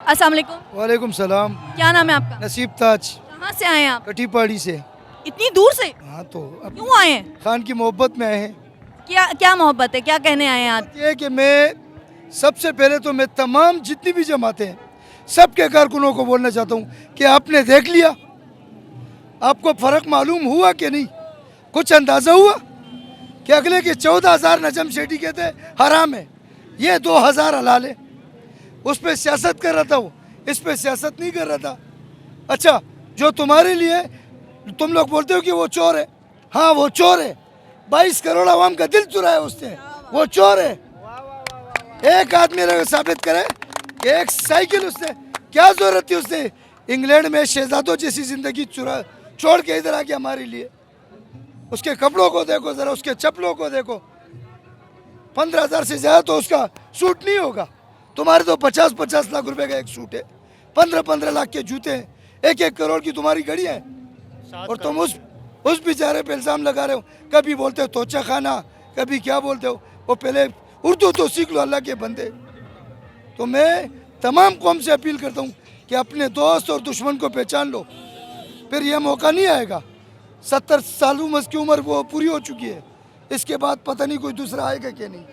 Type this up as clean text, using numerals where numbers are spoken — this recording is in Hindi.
अस्सलाम वालेकुम। वालेकुम सलाम। क्या नाम है आपका? नसीब ताज, कहाँ से आए हैं आप? कटी पहाड़ी से। इतनी दूर से हाँ तो अब क्यों आए हैं? खान की मोहब्बत में आए हैं। क्या क्या मोहब्बत है, क्या कहने आए हैं आप? ये है कि मैं सबसे पहले तो मैं तमाम जितनी भी जमातें हैं सबके कारकुनों को बोलना चाहता हूँ कि आपने देख लिया, आपको फ़र्क मालूम हुआ कि नहीं? कुछ अंदाज़ा हुआ कि अगले के 14,000 नजम शेट्टी कहते हैं हराम है, ये 2,000 हलाल है। उस पर सियासत कर रहा था वो, इस पर सियासत नहीं कर रहा था। अच्छा, जो तुम्हारे लिए तुम लोग बोलते हो कि वो चोर है, हाँ वो चोर है। 22 करोड़ आवाम का दिल चुराया उसने, वो चोर है। एक आदमी ने साबित करे कि एक साइकिल उसने, क्या जरूरत थी उसने इंग्लैंड में शहजादों जैसी जिंदगी छोड़ के इधर आ गया हमारे लिए। उसके कपड़ों को देखो जरा, उसके चप्पलों को देखो। 15,000 से ज्यादा तो उसका सूट नहीं होगा। तुम्हारे तो 50-50 लाख रुपए का एक सूट है, 15-15 लाख के जूते हैं, 1-1 करोड़ की तुम्हारी गाड़ियां हैं, और तुम उस बेचारे पे इल्ज़ाम लगा रहे हो। कभी बोलते हो तोचा खाना, कभी क्या बोलते हो। वो पहले उर्दू तो सीख लो अल्लाह के बंदे। तो मैं तमाम कौम से अपील करता हूँ कि अपने दोस्त और दुश्मन को पहचान लो, फिर यह मौका नहीं आएगा। 70 साल की उम्र वो पूरी हो चुकी है, इसके बाद पता नहीं कोई दूसरा आएगा कि नहीं।